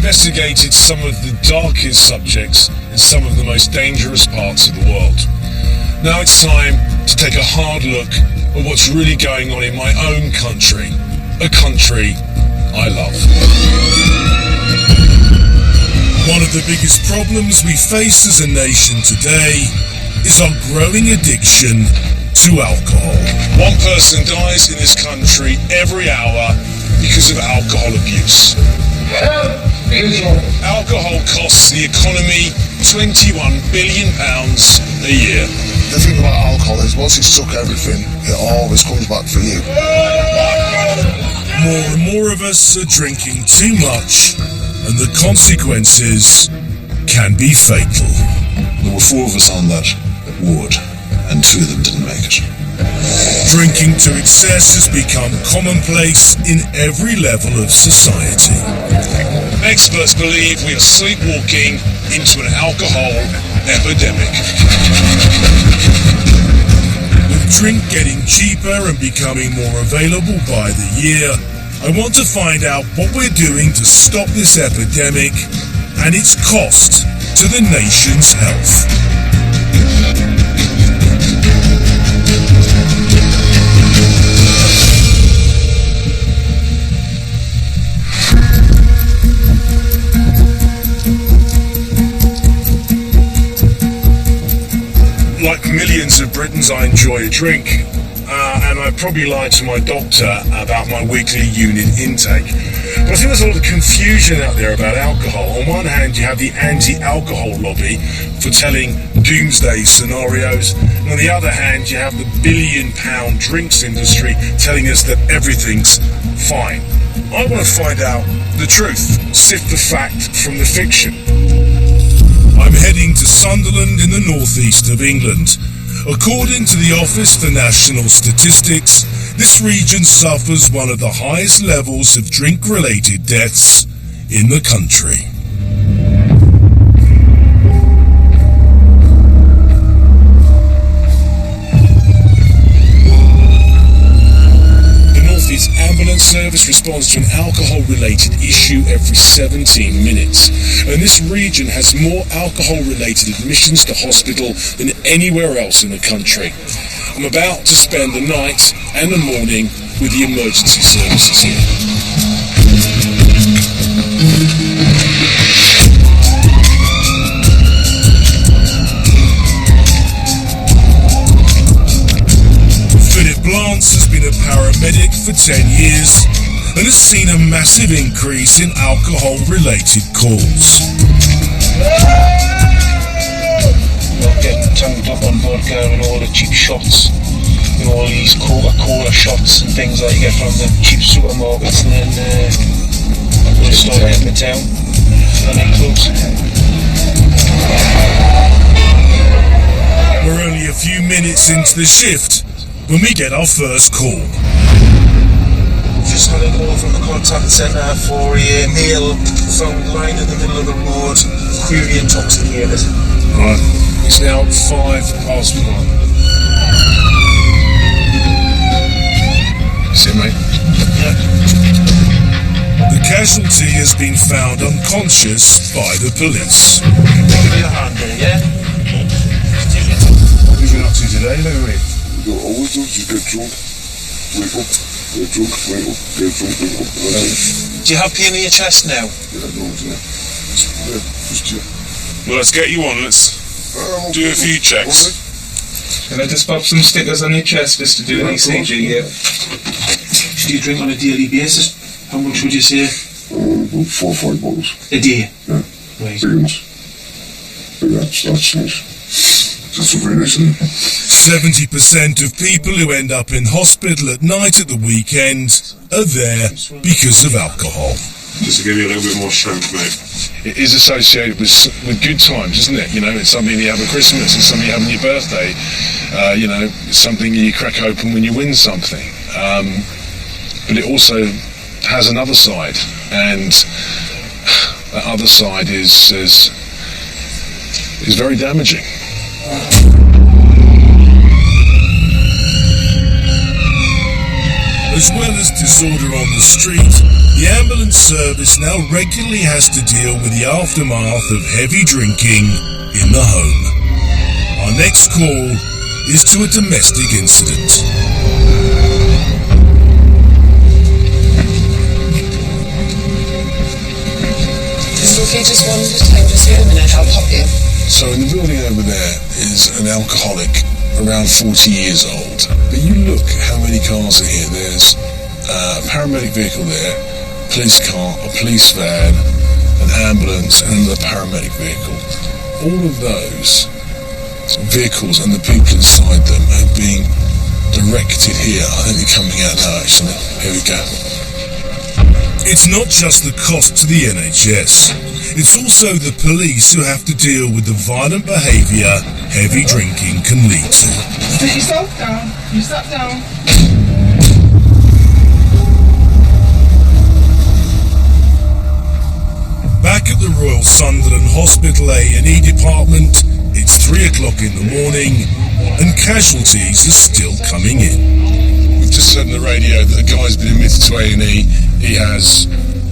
investigated some of the darkest subjects in some of the most dangerous parts of the world. Now it's time to take a hard look at what's really going on in my own country, a country I love. One of the biggest problems we face as a nation today is our growing addiction to alcohol. One person dies in this country every hour because of alcohol abuse. Alcohol costs the economy £21 billion a year. The thing about alcohol is once it's took everything, it always comes back for you. More and more of us are drinking too much, and the consequences can be fatal. There were 4 of us on that ward, and 2 of them didn't make it. Drinking to excess has become commonplace in every level of society. Experts believe we are sleepwalking into an alcohol epidemic. With drink getting cheaper and becoming more available by the year, I want to find out what we're doing to stop this epidemic and its cost to the nation's health. Like millions of Britons, I enjoy a drink, and I probably lied to my doctor about my weekly unit intake. But I think there's a lot of confusion out there about alcohol. On one hand, you have the anti-alcohol lobby for telling doomsday scenarios, and on the other hand, you have the billion-pound drinks industry telling us that everything's fine. I want to find out the truth, sift the fact from the fiction. I'm heading to Sunderland in the northeast of England. According to the Office for National Statistics, this region suffers one of the highest levels of drink-related deaths in the country. The ambulance service responds to an alcohol-related issue every 17 minutes, and this region has more alcohol-related admissions to hospital than anywhere else in the country. I'm about to spend the night and the morning with the emergency services here. Lance has been a paramedic for 10 years and has seen a massive increase in alcohol-related calls. Not getting tongued up on vodka and all the cheap shots, and all these Coca-Cola shots and things that you get from the cheap supermarkets, and then we'll start getting it down and then close. We're only a few minutes into the shift when we get our first call. Just got a call from the contact centre for a male found lying in the middle of the road, clearly intoxicated. Right, it's now 1:05. That's it, mate. Yeah. The casualty has been found unconscious by the police. Give me a hand there, yeah? What have you been up to today, Louis? You always do, you get drunk, wake up, get drunk, wake up, get drunk, wake up. Do you have pain in your chest now? Yeah, no, just you. Well, let's get you on. Let's do a few checks. Can I just pop some stickers on your chest just to do an ECG, yeah? Should you drink on a daily basis? How much would you say? About 4 or 5 bottles. A day? Yeah. Right. Big ones. But that's nice. That's a very nice thing. 70% of people who end up in hospital at night at the weekend are there because of alcohol. Just to give you a little bit more strength, mate. It is associated with good times, isn't it? You know, it's something you have at Christmas, it's something you have on your birthday. You know, it's something you crack open when you win something. But it also has another side, and that other side is very damaging. As well as disorder on the street, the ambulance service now regularly has to deal with the aftermath of heavy drinking in the home. Our next call is to a domestic incident. It's okay, just one at a time, just wait a minute, I'll pop in. So in the building over there is an alcoholic around 40 years old. But you look how many cars are here. There's a paramedic vehicle there, police car, a police van, an ambulance and another paramedic vehicle. All of those vehicles and the people inside them have been directed here. I think they're coming out now actually. Here we go. It's not just the cost to the NHS. It's also the police who have to deal with the violent behaviour heavy drinking can lead to. Sit yourself down. You sat down. Back at the Royal Sunderland Hospital A&E department, it's 3 o'clock in the morning and casualties are still coming in. We've just heard on the radio that a guy's been admitted to A&E. He has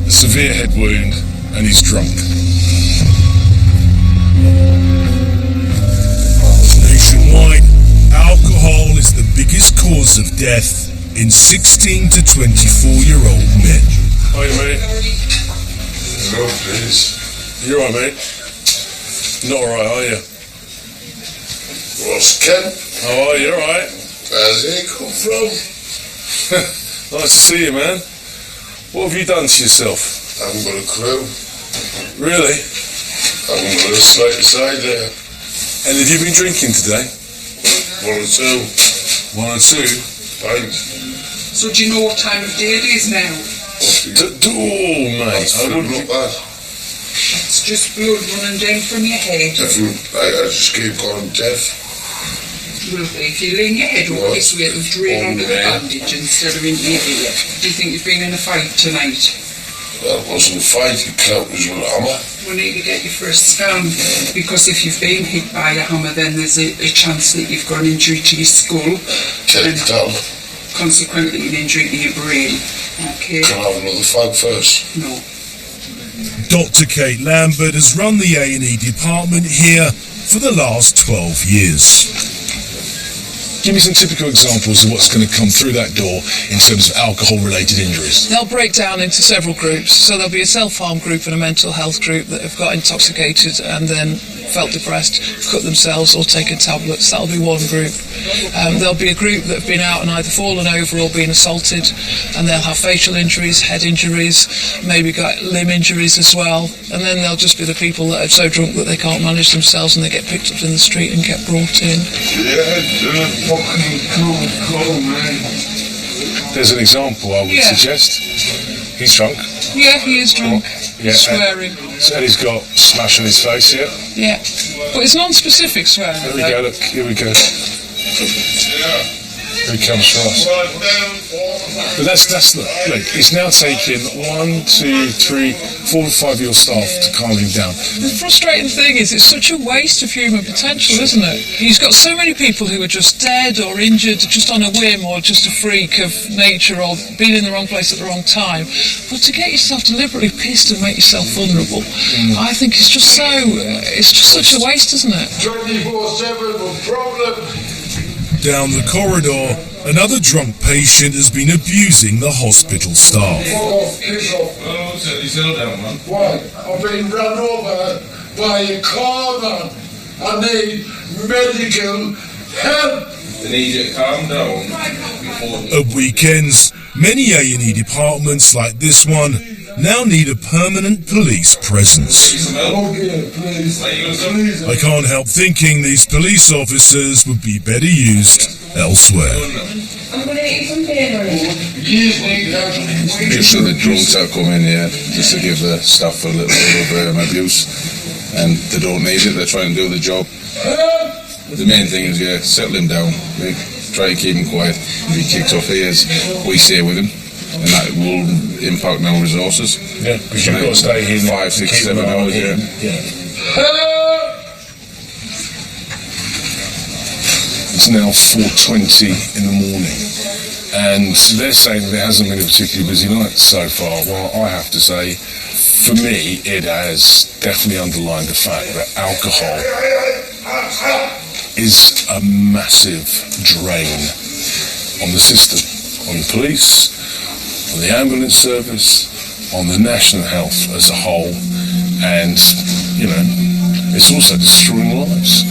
a severe head wound and he's drunk. Nationwide, alcohol is the biggest cause of death in 16 to 24-year-old men. Hi, mate. Hello, please. You alright, mate? Not alright, are you? What's Kemp? How are you? Alright? Where's he come from? Nice to see you, man. What have you done to yourself? I haven't got a clue. Really? I haven't got a slightest idea. And have you been drinking today? 1 or 2. 1 or 2? Thanks. So do you know what time of day it is now? Oh, mate. That's I filling wouldn't... up bad. It's just blood running down from your head. I just keep going deaf. Well, if you lean your head over this way, it'll drain onto the bandage instead of into your ear. Do you think you've been in a fight tonight? That wasn't a fight, it was with a hammer. We need to get you for a scan, because if you've been hit by a hammer, then there's a chance that you've got an injury to your skull. Take it down. Consequently, an injury to your brain. Okay? Can I have another fag first? No. Dr. Kate Lambert has run the A&E department here for the last 12 years. Give me some typical examples of what's going to come through that door in terms of alcohol-related injuries. They'll break down into several groups. So there'll be a self-harm group and a mental health group that have got intoxicated and then felt depressed, cut themselves or taken tablets. That'll be one group. There'll be a group that have been out and either fallen over or been assaulted, and they'll have facial injuries, head injuries, maybe got limb injuries as well. And then there'll just be the people that are so drunk that they can't manage themselves and they get picked up in the street and get brought in. Yeah, fucking cool, man. There's an example I would suggest. He's drunk. Yeah, he is drunk. Yeah, Swearing. And he's got smash on his face, yeah? Yeah. But it's non-specific swearing. Here we go, look, here we go. Here he comes for us. But that's look, it's now taken 1, 2, 3, 4, 5 of your staff to calm him down. The frustrating thing is it's such a waste of human potential, isn't it? He's got so many people who are just dead or injured just on a whim or just a freak of nature or being in the wrong place at the wrong time. But to get yourself deliberately pissed and make yourself vulnerable, I think it's just such a waste, isn't it? 24/7 no problem. Down the corridor, another drunk patient has been abusing the hospital staff. Why? I've been run over by a car, man. I need medical help. They need you to calm down. At weekends, many A&E departments like this one now need a permanent police presence. Okay, please. I can't help thinking these police officers would be better used elsewhere. I'm going to eat some dinner. So the drunks that come in here just to give the staff a little bit of abuse, and they don't need it, they're trying to do the job. The main thing is, settle him down, try to keep him quiet. If he kicks off ears, we stay with him, and that will impact our resources. Yeah, because you've got to stay here 5, 6, 7 hours, It's now 4:20 in the morning. And they're saying there hasn't been a particularly busy night so far. Well, I have to say, for me, it has definitely underlined the fact that alcohol is a massive drain on the system, on the police, on the ambulance service, on the national health as a whole, and, you know, it's also destroying lives.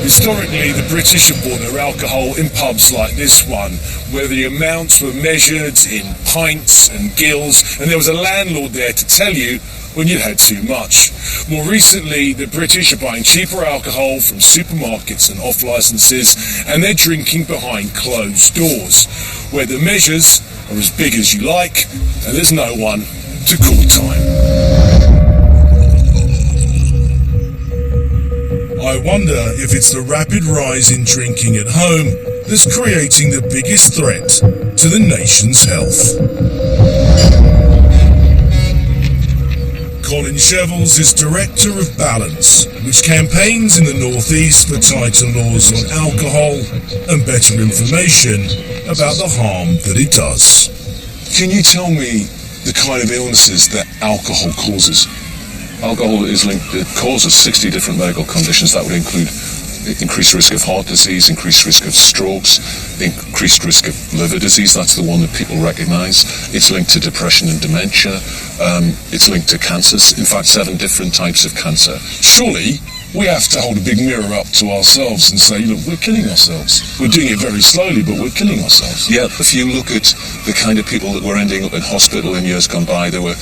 Historically, the British have bought their alcohol in pubs like this one, where the amounts were measured in pints and gills, and there was a landlord there to tell you when you'd had too much. More recently, the British are buying cheaper alcohol from supermarkets and off-licences, and they're drinking behind closed doors, where the measures are as big as you like, and there's no one to call time. I wonder if it's the rapid rise in drinking at home that's creating the biggest threat to the nation's health. Colin Shevels is Director of Balance, which campaigns in the North East for tighter laws on alcohol and better information about the harm that it does. Can you tell me the kind of illnesses that alcohol causes? Alcohol is linked, it causes 60 different medical conditions. That would include increased risk of heart disease, increased risk of strokes, increased risk of liver disease. That's the one that people recognise. It's linked to depression and dementia. It's linked to cancers. In fact, 7 different types of cancer. Surely we have to hold a big mirror up to ourselves and say, look, we're killing ourselves. We're doing it very slowly, but we're killing ourselves. Yeah, if you look at the kind of people that were ending up in hospital in years gone by, there were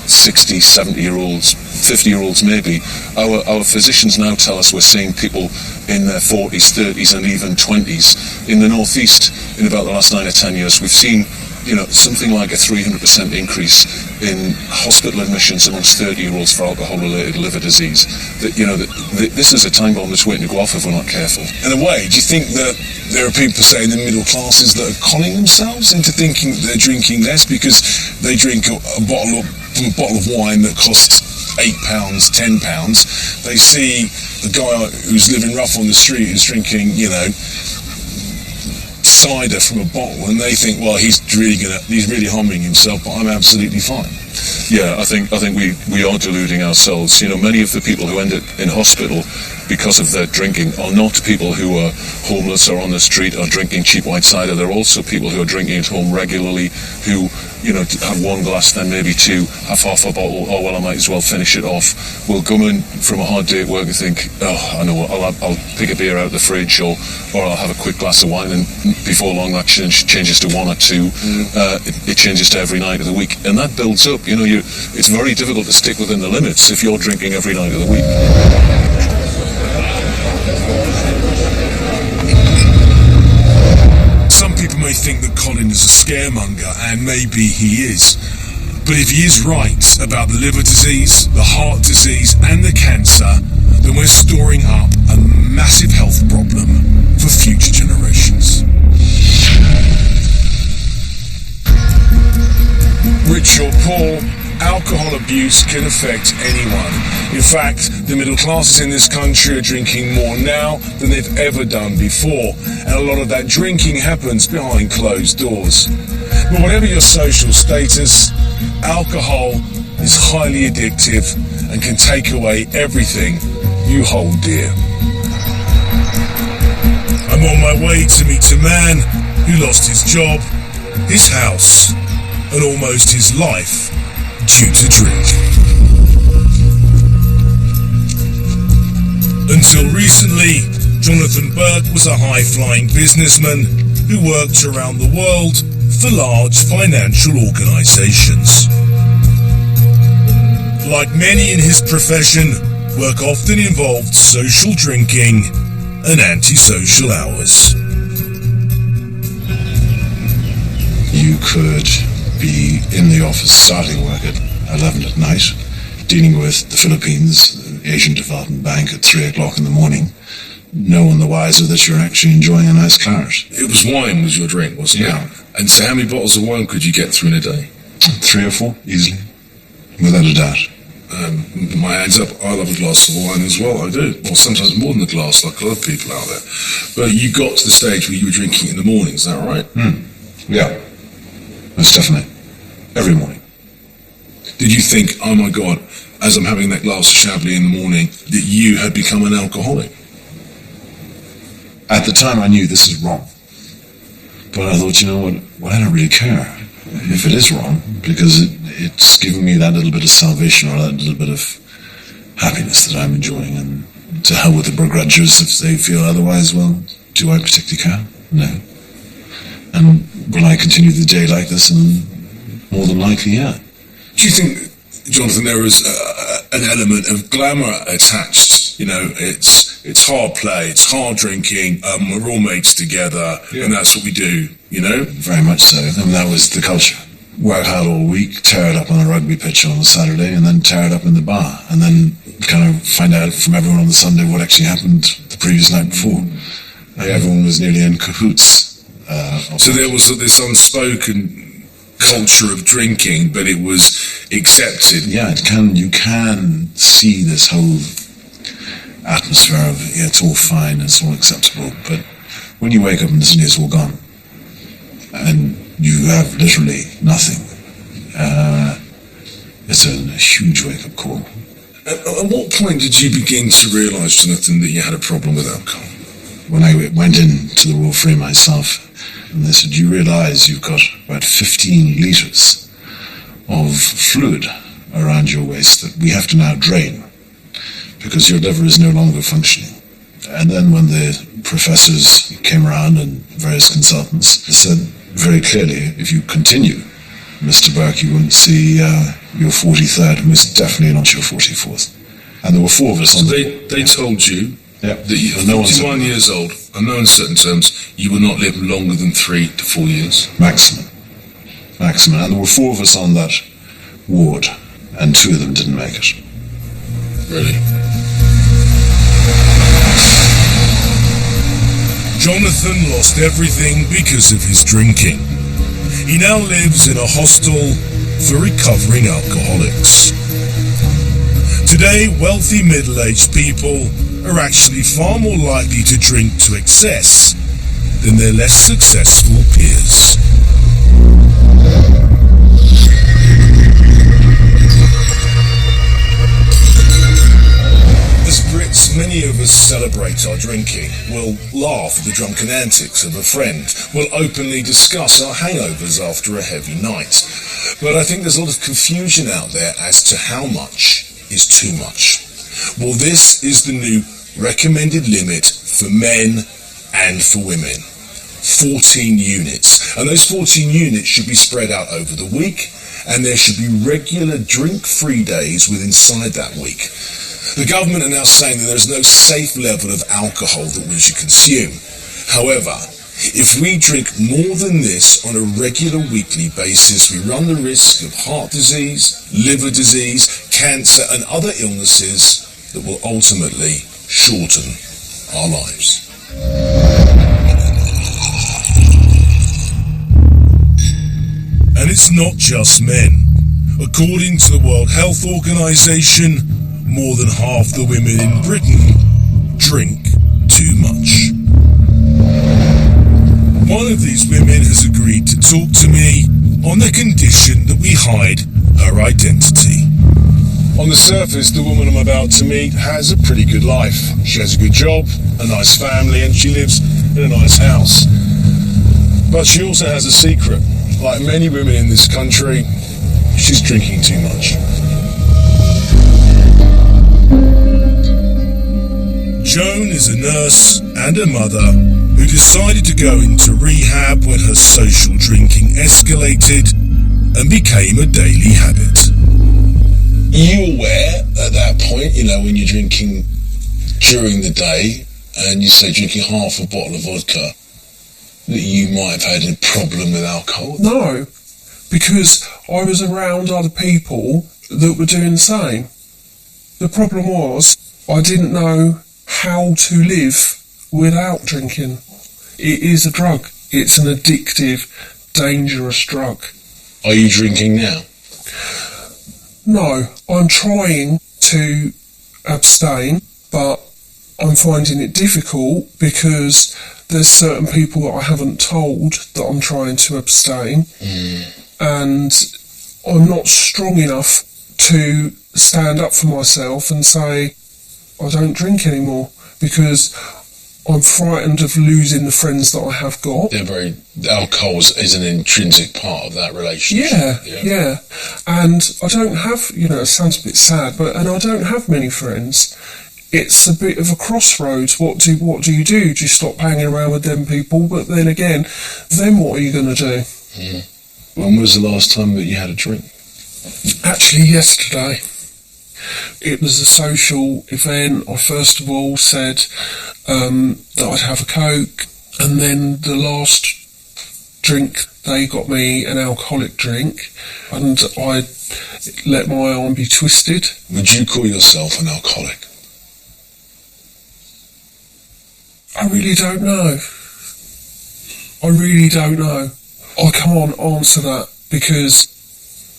60, 70-year-olds, 50-year-olds maybe. Our physicians now tell us we're seeing people in their 40s, 30s and even 20s. In the North East, in about the last 9 or 10 years, we've seen, you know, something like a 300% increase in hospital admissions amongst 30-year-olds for alcohol-related liver disease. That, you know, this is a time bomb that's waiting to go off if we're not careful. In a way, do you think that there are people, say, in the middle classes that are conning themselves into thinking that they're drinking less because they drink a bottle of wine that costs £8, £10? They see a guy who's living rough on the street who's drinking, you know, cider from a bottle, and they think, well, he's really harming himself, but I'm absolutely fine. Yeah, I think we are deluding ourselves. You know, many of the people who end up in hospital because of their drinking are not people who are homeless or on the street or drinking cheap white cider. They're also people who are drinking at home regularly, who, you know, have 1 glass, then maybe 2, have half a bottle. Oh well, I might as well finish it off. We'll come in from a hard day at work and think, oh, I know what, I'll pick a beer out of the fridge, or I'll have a quick glass of wine, and before long that changes to 1 or 2. It changes to every night of the week, and that builds up. You know, it's very difficult to stick within the limits if you're drinking every night of the week. Some people may think that Colin is a scaremonger, and maybe he is. But if he is right about the liver disease, the heart disease and the cancer, then we're storing up a massive health problem for future generations. Rich or poor, alcohol abuse can affect anyone. In fact, the middle classes in this country are drinking more now than they've ever done before, and a lot of that drinking happens behind closed doors. But whatever your social status, alcohol is highly addictive and can take away everything you hold dear. I'm on my way to meet a man who lost his job, his house, and almost his life due to drink. Until recently, Jonathan Burke was a high-flying businessman who worked around the world for large financial organisations. Like many in his profession, work often involved social drinking and antisocial hours. You could be in the office starting work at 11 at night, dealing with the Philippines, the Asian Development Bank at 3 o'clock in the morning, no one the wiser that you're actually enjoying a nice claret. It was wine was your drink, wasn't it? Yeah. And so how many bottles of wine could you get through in a day? 3 or 4, easily. Without a doubt. My hands up, I love a glass of wine as well, I do. Well, sometimes more than a glass, like a lot of people out there. But you got to the stage where you were drinking in the morning, is that right? Yeah. Most definitely. Every morning. Did you think, oh my God, as I'm having that glass of Chablis in the morning, that you had become an alcoholic? At the time I knew this is wrong. But I thought, you know what, well, I don't really care if it is wrong, because it's giving me that little bit of salvation or that little bit of happiness that I'm enjoying, and to hell with the begrudgers if they feel otherwise. Well, do I particularly care? No. And will I continue the day like this? And more than likely, yeah. Do you think, Jonathan, there is an element of glamour attached? You know, it's hard play, it's hard drinking, we're all mates together, and that's what we do, you know? Very much so. I mean, that was the culture. Work hard all week, tear it up on a rugby pitch on a Saturday, and then tear it up in the bar, and then kind of find out from everyone on the Sunday what actually happened the previous night before. Everyone was nearly in cahoots. So there was this unspoken culture of drinking, but it was accepted. Yeah, you can see this whole atmosphere of, yeah, it's all fine, it's all acceptable, but when you wake up and suddenly it's all gone, and you have literally nothing, it's a huge wake-up call. At what point did you begin to realise, Jonathan, that you had a problem with alcohol? When I went into the Royal Free myself, and they said, you realise you've got about 15 litres of fluid around your waist that we have to now drain, because your liver is no longer functioning. And then when the professors came around and various consultants, they said very clearly, if you continue, Mr. Burke, you won't see your 43rd, most definitely not your 44th. And there were 4 of us on they told you that you no were 41 years old, and no uncertain terms, you would not live longer than 3 to 4 years. Maximum. And there were 4 of us on that ward, and 2 of them didn't make it. Really? Jonathan lost everything because of his drinking. He now lives in a hostel for recovering alcoholics. Today, wealthy middle-aged people are actually far more likely to drink to excess than their less successful peers. As Brits, many of us celebrate our drinking. We'll laugh at the drunken antics of a friend. We'll openly discuss our hangovers after a heavy night. But I think there's a lot of confusion out there as to how much is too much. Well, this is the new recommended limit for men and for women. 14 units. And those 14 units should be spread out over the week, and there should be regular drink-free days within inside that week. The government are now saying that there's no safe level of alcohol that we should consume. However, if we drink more than this on a regular weekly basis, we run the risk of heart disease, liver disease, cancer and other illnesses that will ultimately shorten our lives. And it's not just men. According to the World Health Organization, more than half the women in Britain drink too much. One of these women has agreed to talk to me on the condition that we hide her identity. On the surface, the woman I'm about to meet has a pretty good life. She has a good job, a nice family, and she lives in a nice house. But she also has a secret. Like many women in this country, she's drinking too much. Joan is a nurse and a mother who decided to go into rehab when her social drinking escalated and became a daily habit. Are you aware at that point, when you're drinking during the day and you say drinking half a bottle of vodka, that you might have had a problem with alcohol? No, because I was around other people that were doing the same. The problem was I didn't know how to live without drinking. It is a drug. It's an addictive, dangerous drug. Are you drinking now? No, I'm trying to abstain, but I'm finding it difficult because there's certain people that I haven't told that I'm trying to abstain, and I'm not strong enough to stand up for myself and say I don't drink anymore, because I'm frightened of losing the friends that I have got. Alcohol is an intrinsic part of that relationship. Yeah. And I don't have, it sounds a bit sad, and I don't have many friends. It's a bit of a crossroads. What do you do? Do you stop hanging around with them people? But then again, then what are you going to do? When was the last time that you had a drink? Actually, yesterday. It was a social event. I first of all said that I'd have a Coke, and then the last drink, they got me an alcoholic drink, and I let my arm be twisted. Would you call yourself an alcoholic? I really don't know. I can't answer that, because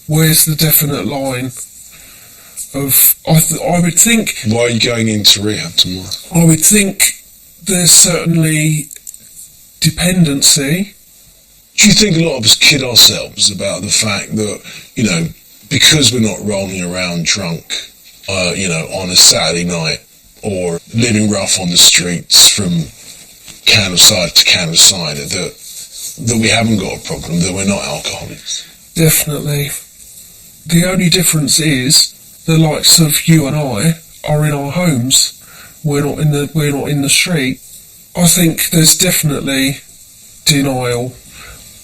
where's the definite line? I would think... Why are you going into rehab tomorrow? I would think there's certainly dependency. Do you think a lot of us kid ourselves about the fact that, because we're not rolling around drunk, on a Saturday night, or living rough on the streets from can of cider to can of cider, that we haven't got a problem, that we're not alcoholics? Definitely. The only difference is the likes of you and I are in our homes. We're not in the street. I think there's definitely denial.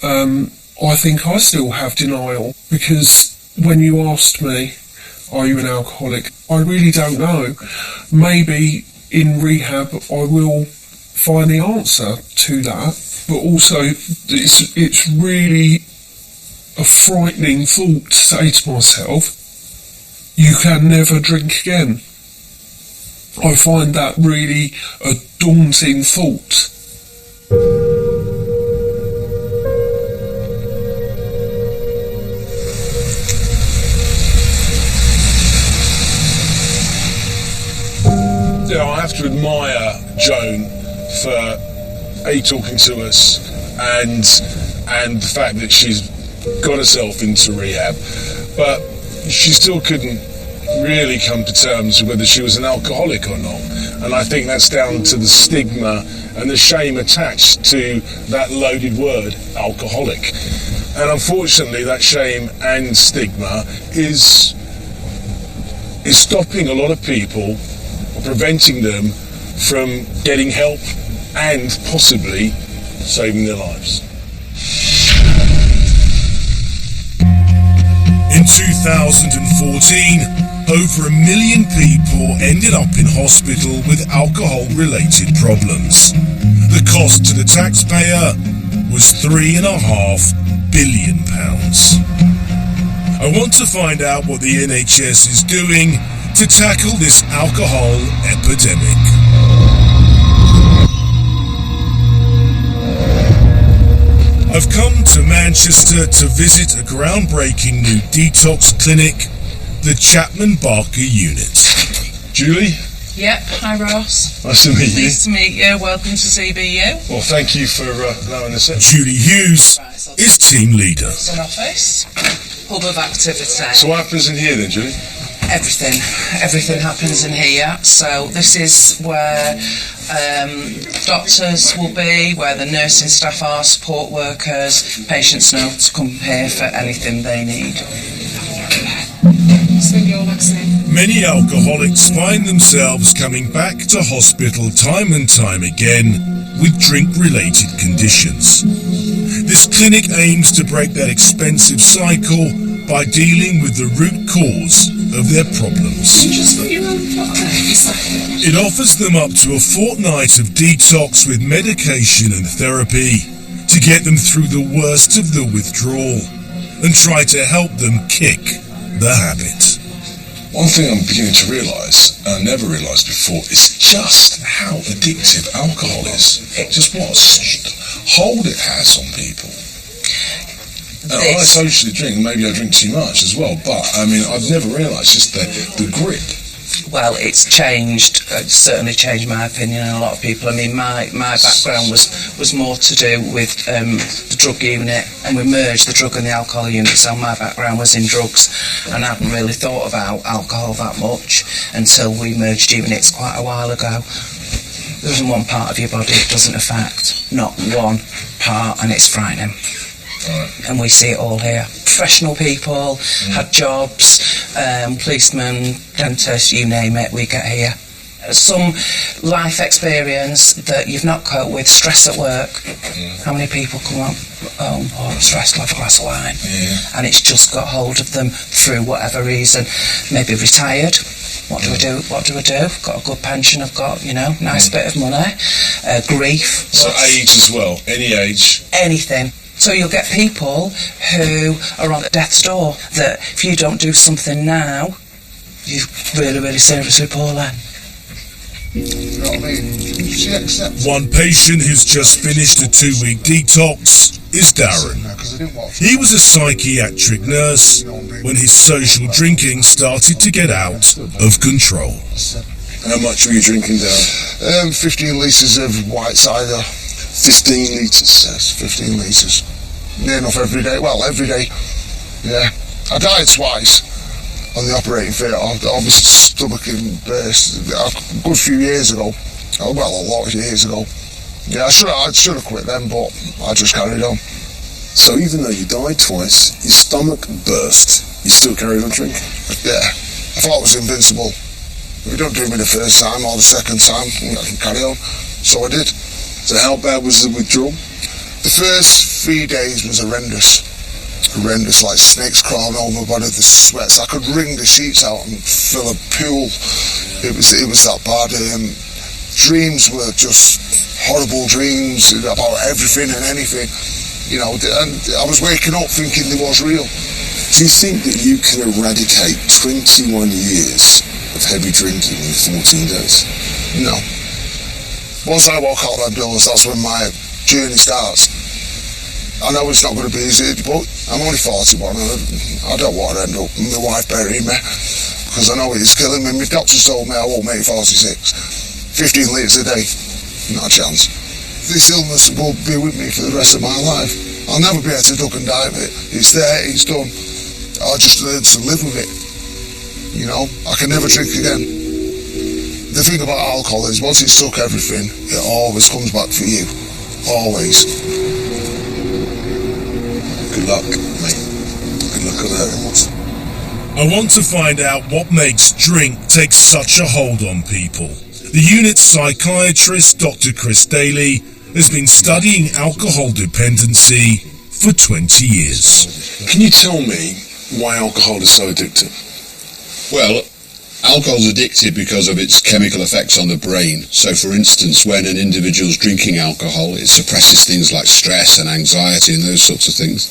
I think I still have denial, because when you asked me, are you an alcoholic, I really don't know. Maybe in rehab I will find the answer to that, but also it's really a frightening thought to say to myself, you can never drink again. I find that really a daunting thought. I have to admire Joan for talking to us and the fact that she's got herself into rehab, but she still couldn't really come to terms with whether she was an alcoholic or not. And I think that's down to the stigma and the shame attached to that loaded word, alcoholic. And unfortunately, that shame and stigma is stopping a lot of people, preventing them from getting help and possibly saving their lives. In 2014, over 1 million people ended up in hospital with alcohol-related problems. The cost to the taxpayer was £3.5 billion. I want to find out what the NHS is doing to tackle this alcohol epidemic. I've come to Manchester to visit a groundbreaking new detox clinic, the Chapman Barker Unit. Julie? Yep, hi Ross. Nice to meet you. Nice to meet you, welcome to CBU. Well, thank you for allowing us in. Julie Hughes is team leader. It's an office, hub of activity. So what happens in here then, Julie? Everything happens in here. So this is where doctors will be, where the nursing staff are, support workers, patients know to come here for anything they need. Many alcoholics find themselves coming back to hospital time and time again with drink-related conditions. This clinic aims to break that expensive cycle by dealing with the root cause of their problems. It offers them up to a fortnight of detox with medication and therapy to get them through the worst of the withdrawal and try to help them kick the habit. One thing I'm beginning to realise, and I never realised before, is just how addictive alcohol is. Just what a hold it has on people. I socially drink, maybe I drink too much as well, but I mean, I've never realised just the grip. Well, it's changed. It's certainly changed my opinion and a lot of people. I mean, my background was more to do with the drug unit, and we merged the drug and the alcohol unit, so my background was in drugs, and I hadn't really thought about alcohol that much until we merged units quite a while ago. There isn't one part of your body it doesn't affect, not one part, and it's frightening. Right. And we see it all here. Professional people, had jobs, policemen, dentists, you name it, we get here. Some life experience that you've not coped with, stress at work. How many people come home, I'm stressed, have a glass of wine. And it's just got hold of them through whatever reason. Maybe retired. What do I do? What do I do? Got a good pension, I've got, nice bit of money. Grief. So age as well, any age? Anything. So you'll get people who are on death's door that if you don't do something now, you're really, really seriously poorly. One patient who's just finished a 2-week detox is Darren. He was a psychiatric nurse when his social drinking started to get out of control. How much were you drinking, Darren? 15 litres of white cider. 15 litres? Yes, 15 litres. Near enough every day. Well, every day. Yeah. I died twice on the operating theatre. I was stomach burst a good few years ago. Well, a lot of years ago. Yeah, I should have quit then, but I just carried on. So even though you died twice, your stomach burst, you still carried on drinking? Yeah. I thought I was invincible. If you don't do me the first time or the second time, I can carry on. So I did. So how bad was the withdrawal? The first 3 days was horrendous. Horrendous, like snakes crawling over my body, the sweats. I could wring the sheets out and fill a pool. It was that bad. Dreams were just horrible dreams about everything and anything. And I was waking up thinking they was real. Do you think that you can eradicate 21 years of heavy drinking in 14 days? No. Once I walk out them doors, that's when my journey starts. I know it's not going to be easy, but I'm only 41 and I don't want to end up with my wife burying me because I know it's killing me. My doctors told me I won't make 46. 15 litres a day, not a chance. This illness will be with me for the rest of my life. I'll never be able to duck and dive it. It's there, it's done. I'll just learn to live with it. I can never drink again. The thing about alcohol is once it's took everything, it always comes back for you. Always. Good luck, mate. Good luck with that. I want to find out what makes drink take such a hold on people. The unit's psychiatrist, Dr. Chris Daly, has been studying alcohol dependency for 20 years. Can you tell me why alcohol is so addictive? Well, alcohol's addictive because of its chemical effects on the brain. So, for instance, when an individual's drinking alcohol, it suppresses things like stress and anxiety and those sorts of things.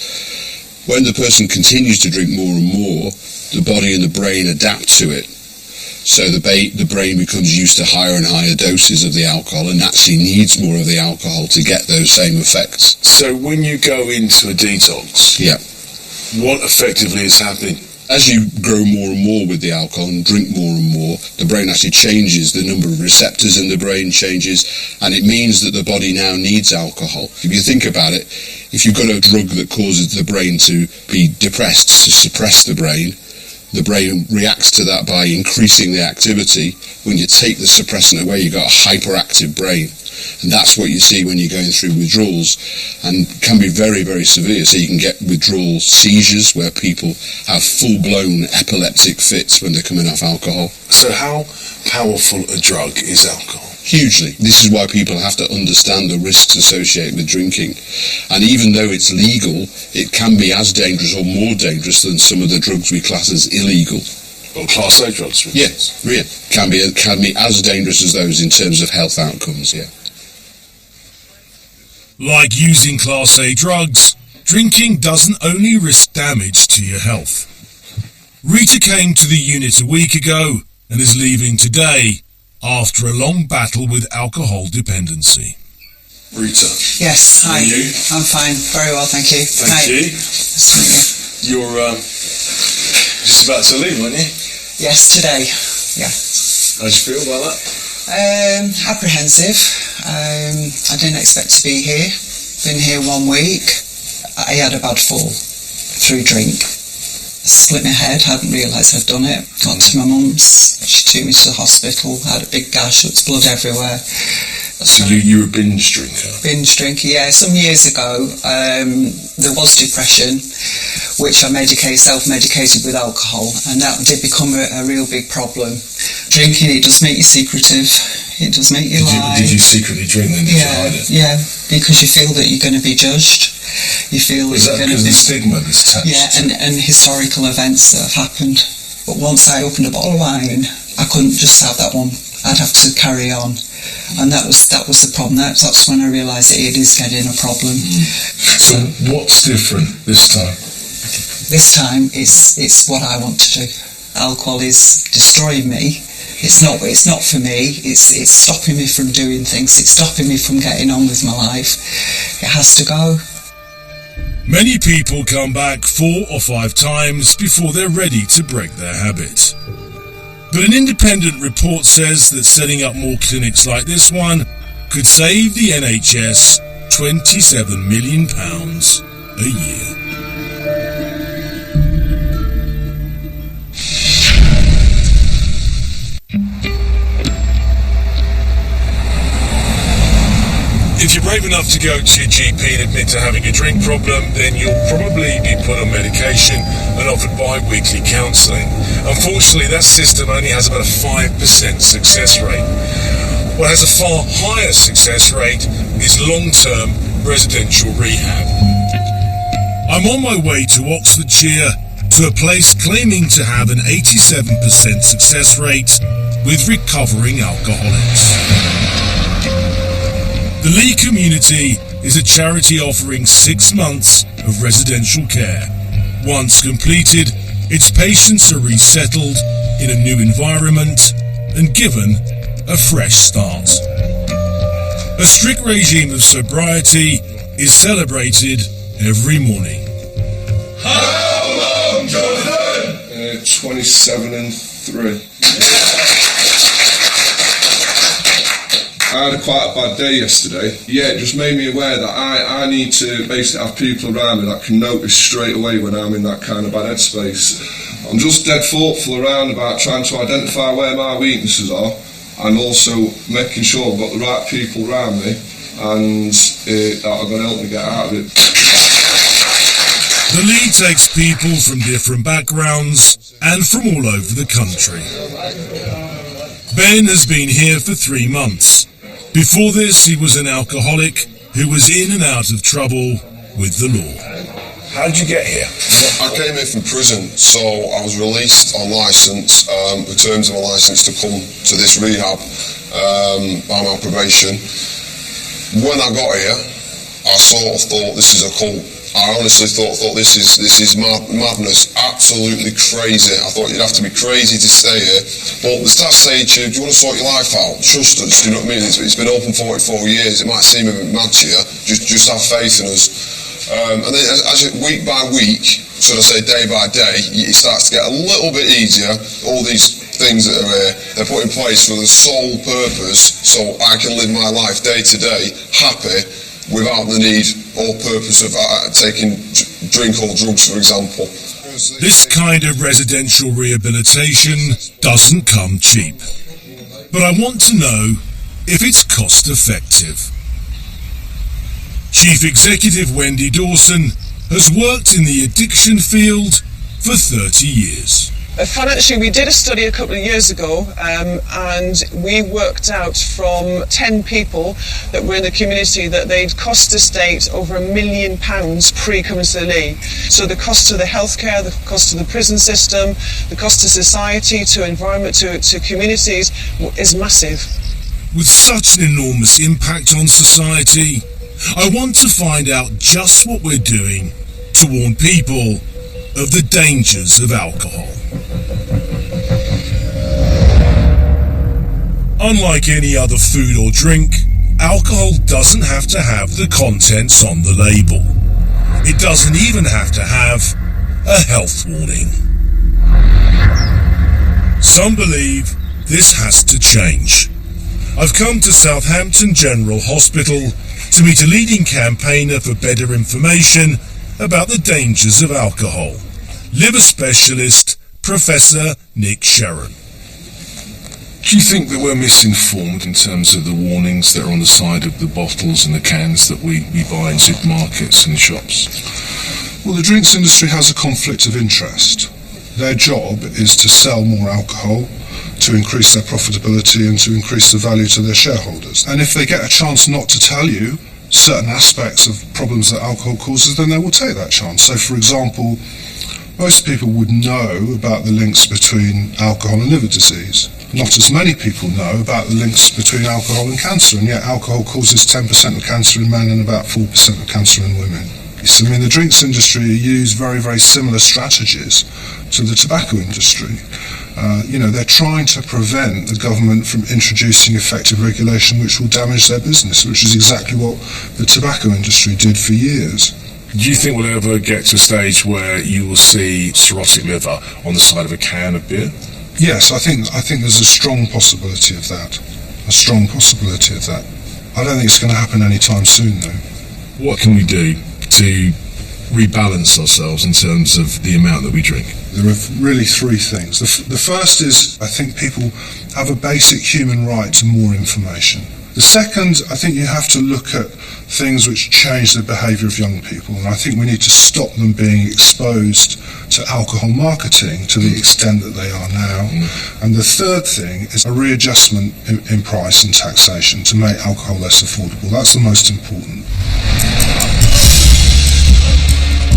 When the person continues to drink more and more, the body and the brain adapt to it. So the brain becomes used to higher and higher doses of the alcohol and naturally needs more of the alcohol to get those same effects. So when you go into a detox, what effectively is happening? As you grow more and more with the alcohol and drink more and more, the brain actually changes, the number of receptors in the brain changes, and it means that the body now needs alcohol. If you think about it, if you've got a drug that causes the brain to be depressed, to suppress the brain reacts to that by increasing the activity. When you take the suppressant away, you've got a hyperactive brain. And that's what you see when you're going through withdrawals, and can be very, very severe. So you can get withdrawal seizures where people have full-blown epileptic fits when they're coming off alcohol. So how powerful a drug is alcohol? Hugely. This is why people have to understand the risks associated with drinking. And even though it's legal, it can be as dangerous or more dangerous than some of the drugs we class as illegal. Or Class A drugs? Yes, really. Can be as dangerous as those in terms of health outcomes, yeah. Like using Class A drugs, drinking doesn't only risk damage to your health. Rita came to the unit a week ago and is leaving today after a long battle with alcohol dependency. Rita. Yes, hi. How are you? I'm fine, very well, thank you. Thank you. You're just about to leave, weren't you? Yes, today. Yeah. How do you feel about that? Apprehensive. I didn't expect to be here. Been here 1 week. I had a bad fall through drink. Split my head, hadn't realised I'd done it. Got to my mum's, she took me to the hospital, had a big gash, there was blood everywhere. So you were a binge drinker? Binge drinker, yeah. Some years ago, there was depression, which I self-medicated with alcohol, and that did become a real big problem. Drinking, it does make you secretive, it does make you lie. Did you secretly drink then? Yeah, because you feel that you're going to be judged. You feel Was that because of the stigma that's attached? Yeah, and historical events that have happened. But once I opened a bottle of wine, I couldn't just have that one. I'd have to carry on, and that was the problem. That's when I realised that it is getting a problem. So what's different this time? This time it's what I want to do. Alcohol is destroying me. It's not for me. It's stopping me from doing things. It's stopping me from getting on with my life. It has to go. Many people come back 4 or 5 times before they're ready to break their habit. But an independent report says that setting up more clinics like this one could save the NHS £27 million a year. If you're brave enough to go to your GP and admit to having a drink problem, then you'll probably be put on medication and offered bi-weekly counselling. Unfortunately, that system only has about a 5% success rate. What has a far higher success rate is long-term residential rehab. I'm on my way to Oxfordshire to a place claiming to have an 87% success rate with recovering alcoholics. The Lee Community is a charity offering 6 months of residential care. Once completed, its patients are resettled in a new environment and given a fresh start. A strict regime of sobriety is celebrated every morning. How long, Jonathan? 27 and 3. I had quite a bad day yesterday. Yeah, it just made me aware that I need to basically have people around me that can notice straight away when I'm in that kind of bad headspace. I'm just dead thoughtful around about trying to identify where my weaknesses are, and also making sure I've got the right people around me and that are going to help me get out of it. The League takes people from different backgrounds and from all over the country. Ben has been here for 3 months. Before this, he was an alcoholic who was in and out of trouble with the law. How did you get here? I came here from prison, so I was released on licence, the terms of my licence to come to this rehab by my probation. When I got here, I sort of thought this is a cult. I honestly thought this is madness, absolutely crazy. I thought you'd have to be crazy to stay here. But the staff say to you, do you want to sort your life out? Trust us, do you know what I mean? It's been open 44 years. It might seem a bit mad to you. Just have faith in us. And then as week by week, should I say day by day, it starts to get a little bit easier. All these things that are here, they're put in place for the sole purpose so I can live my life day to day happy, without the need or purpose of taking drink or drugs, for example. This kind of residential rehabilitation doesn't come cheap. But I want to know if it's cost effective. Chief Executive Wendy Dawson has worked in the addiction field for 30 years. Financially, we did a study a couple of years ago, and we worked out from 10 people that were in the community that they'd cost the state over £1 million pre-coming to the Lee. So the cost of the healthcare, the cost of the prison system, the cost to society, to environment, to communities is massive. With such an enormous impact on society, I want to find out just what we're doing to warn people of the dangers of alcohol. Unlike any other food or drink, alcohol doesn't have to have the contents on the label. It doesn't even have to have a health warning. Some believe this has to change. I've come to Southampton General Hospital to meet a leading campaigner for better information about the dangers of alcohol. Liver specialist Professor Nick Sharon. Do you think that we're misinformed in terms of the warnings that are on the side of the bottles and the cans that we buy in supermarkets and shops? Well, the drinks industry has a conflict of interest. Their job is to sell more alcohol, to increase their profitability and to increase the value to their shareholders. And if they get a chance not to tell you certain aspects of problems that alcohol causes, then they will take that chance. So, for example, most people would know about the links between alcohol and liver disease. Not as many people know about the links between alcohol and cancer, and yet alcohol causes 10% of cancer in men and about 4% of cancer in women. So, I mean, the drinks industry use very, very similar strategies to the tobacco industry. They're trying to prevent the government from introducing effective regulation which will damage their business, which is exactly what the tobacco industry did for years. Do you think we'll ever get to a stage where you will see cirrhotic liver on the side of a can of beer? Yes, I think there's a strong possibility of that. A strong possibility of that. I don't think it's going to happen anytime soon, though. What can we do to rebalance ourselves in terms of the amount that we drink? There are really three things. The first is, I think people have a basic human right to more information. The second, I think you have to look at things which change the behaviour of young people, and I think we need to stop them being exposed to alcohol marketing to the extent that they are now. And the third thing is a readjustment in price and taxation to make alcohol less affordable. That's the most important.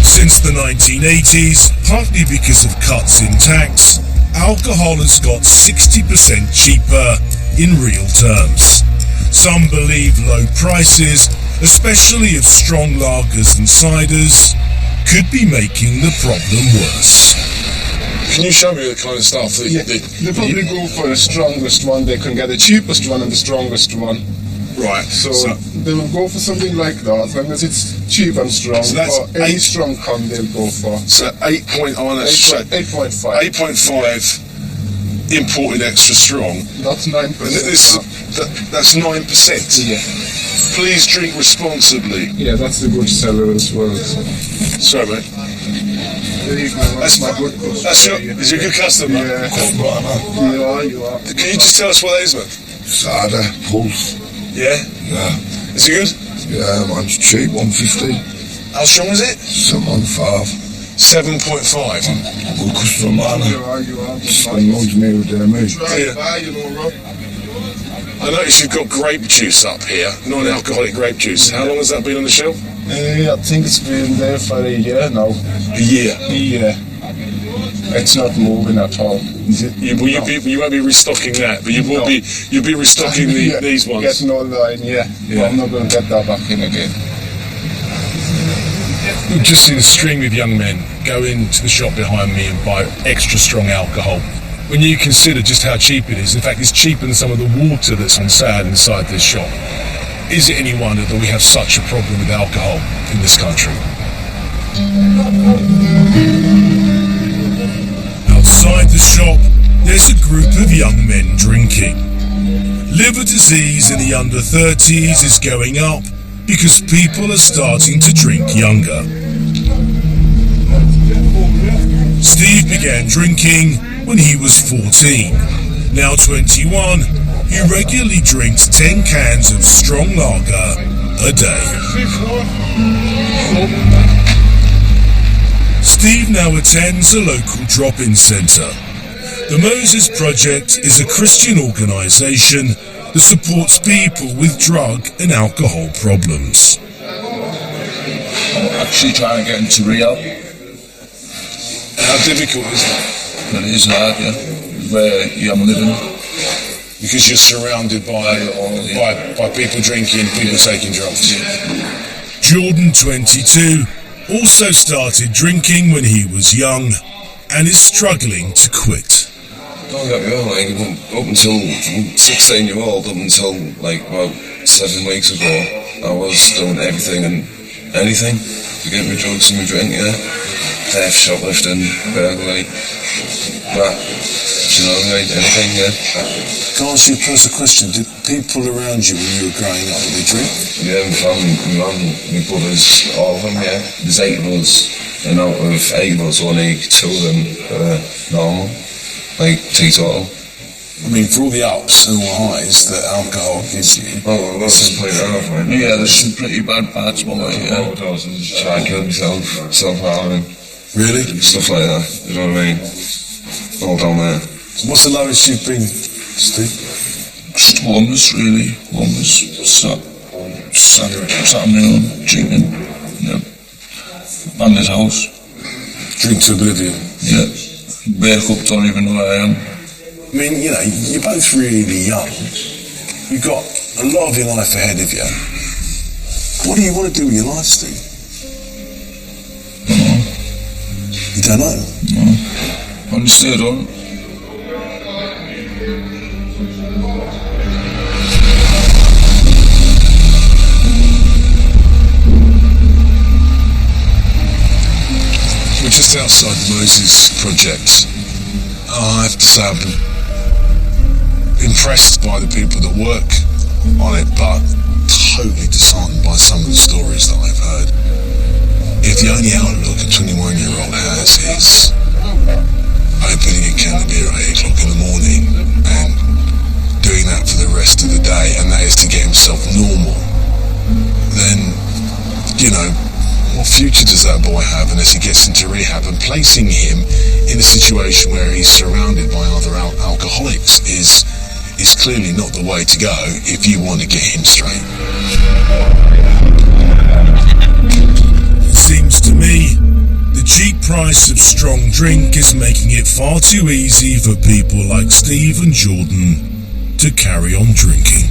Since the 1980s, partly because of cuts in tax, alcohol has got 60% cheaper in real terms. Some believe low prices, especially of strong lagers and ciders, could be making the problem worse. Can you show me the kind of stuff that... They probably go for the strongest one. They can get the cheapest one and the strongest one. Right. So they will go for something like that, as long as it's cheap and strong. So that's or any strong con they'll go for. So 8.5 imported extra strong. That's 9%. That's 9%. Yeah. Please drink responsibly. Yeah, that's the good seller as well. Sorry, mate. That's my good customer. Is you a good customer? Yeah. You are. Can you just tell us what that is, man? Cider, Pulse. Yeah? Yeah. Is it good? Yeah, mine's cheap, 150. How strong is it? 7.5. 7.5. Good customer, man. You are. Spend loads of me with their mate. I notice you've got grape juice up here, non-alcoholic grape juice. How long has that been on the shelf? I think it's been there for a year now. A year? Yeah. It's not moving at all. You won't be restocking that, but you'll be restocking these ones. Getting all line, yeah. But I'm not going to get that back in again. We've just seen a stream of young men go into the shop behind me and buy extra strong alcohol. When you consider just how cheap it is, in fact it's cheaper than some of the water that's on sale inside this shop, is it any wonder that we have such a problem with alcohol in this country? Outside the shop, there's a group of young men drinking. Liver disease in the under 30s is going up because people are starting to drink younger. Steve began drinking when he was 14. Now 21, he regularly drinks 10 cans of strong lager a day. Steve now attends a local drop-in centre. The Moses Project is a Christian organisation that supports people with drug and alcohol problems. I'm actually trying to get into rehab. How difficult is it? But it is hard, yeah. Where I'm living. Because you're surrounded by people drinking, people taking drugs. Yeah. Jordan, 22, also started drinking when he was young and is struggling to quit. Don't get me wrong, like, up until 16-year-old, up until like about 7 weeks ago, I was doing everything and anything to get me drugs and me drink, yeah. Theft, shoplifting, burglary, that, you know, like anything, yeah. Can I ask you a personal question? Did people around you when you were growing up, did they drink? Yeah, my family, my mum, my brothers, all of them, yeah. There's 8 of us, and out of 8 of us, only 2 of them are normal, like teetotal. I mean, for all the ups and all the highs that alcohol gives you. Oh, well, that's completely off, man. Yeah, there's some pretty bad parts, but yeah. Overdoses, try to kill myself, self-harming. Really? Stuff like that, you know what I mean? All down there. What's the lowest you've been, Steve? Just homeless, really. Homeless. Sat on my own, drinking. Yeah. Bandit house. Drink to oblivion. Yeah. Wake up, don't even know where I am. I mean, you know, you're both really young. You've got a lot of your life ahead of you. What do you want to do with your life, Steve? You don't know? No. Honestly, I don't. We're just outside the Moses Project. I have to say I've been impressed by the people that work on it, but totally disheartened by some of the stories that I've heard. If the only outlook a 21-year-old has is opening a can of beer at 8 o'clock in the morning and doing that for the rest of the day, and that is to get himself normal, then, you know, what future does that boy have unless he gets into rehab? And placing him in a situation where he's surrounded by other alcoholics is clearly not the way to go if you want to get him straight. It seems to me the cheap price of strong drink is making it far too easy for people like Steve and Jordan to carry on drinking.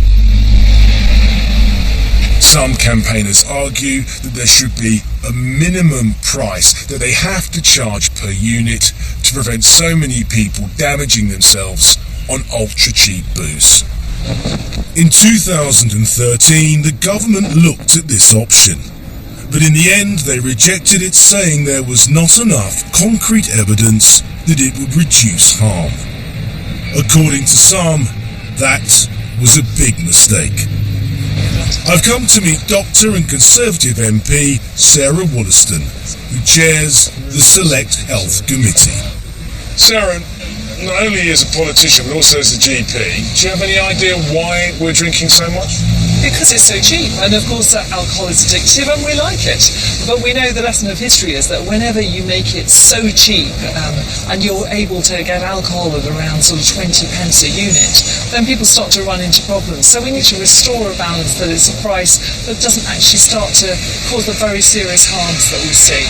Some campaigners argue that there should be a minimum price that they have to charge per unit to prevent so many people damaging themselves on ultra-cheap booze. In 2013, the government looked at this option, but in the end they rejected it, saying there was not enough concrete evidence that it would reduce harm. According to some, that was a big mistake. I've come to meet Doctor and Conservative MP Sarah Wollaston, who chairs the Select Health Committee. Sarah, not only as a politician but also as a GP, do you have any idea why we're drinking so much? Because it's so cheap, and of course alcohol is addictive and we like it. But we know the lesson of history is that whenever you make it so cheap and you're able to get alcohol at around sort of 20 pence a unit, then people start to run into problems. So we need to restore a balance that is a price that doesn't actually start to cause the very serious harms that we see.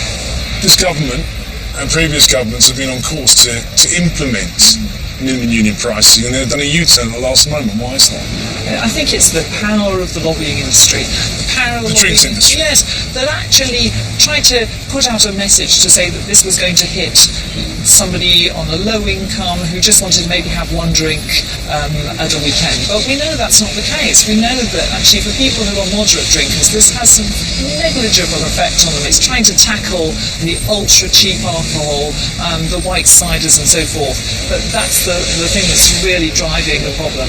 This government and previous governments have been on course to implement minimum unit pricing, and they've done a U-turn at the last moment. Why is that? I think it's the power of the lobbying industry. The power of the drinks industry. Yes, that actually tried to put out a message to say that this was going to hit somebody on a low income who just wanted to maybe have one drink at a weekend. But we know that's not the case. We know that actually for people who are moderate drinkers, this has some negligible effect on them. It's trying to tackle the ultra cheap alcohol, the white ciders and so forth. But that's the thing that's really driving the problem.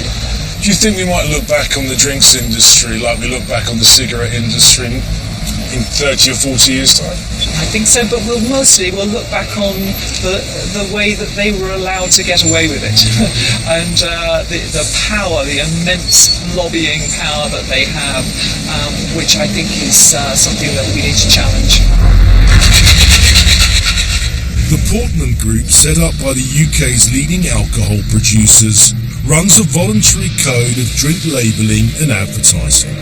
Do you think we might look back on the drinks industry like we look back on the cigarette industry in 30 or 40 years' time? I think so, but we'll look back on the way that they were allowed to get away with it and the power, the immense lobbying power that they have, which I think is something that we need to challenge. The Portman Group, set up by the UK's leading alcohol producers, runs a voluntary code of drink labelling and advertising.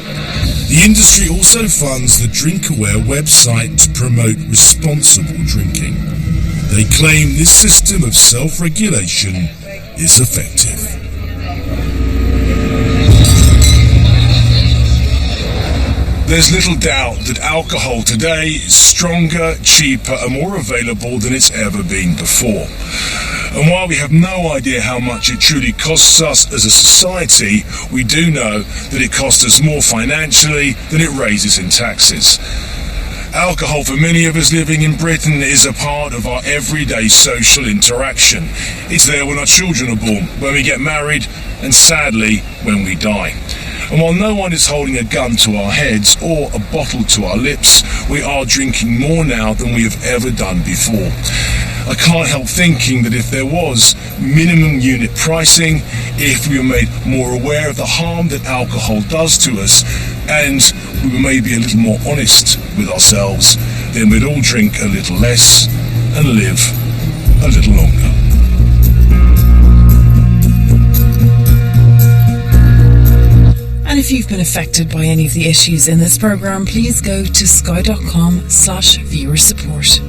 The industry also funds the DrinkAware website to promote responsible drinking. They claim this system of self-regulation is effective. There's little doubt that alcohol today is stronger, cheaper and more available than it's ever been before. And while we have no idea how much it truly costs us as a society, we do know that it costs us more financially than it raises in taxes. Alcohol for many of us living in Britain is a part of our everyday social interaction. It's there when our children are born, when we get married, and sadly, when we die. And while no one is holding a gun to our heads or a bottle to our lips, we are drinking more now than we have ever done before. I can't help thinking that if there was minimum unit pricing, if we were made more aware of the harm that alcohol does to us, and we were maybe a little more honest with ourselves, then we'd all drink a little less and live a little longer. And if you've been affected by any of the issues in this programme, please go to sky.com/viewer support.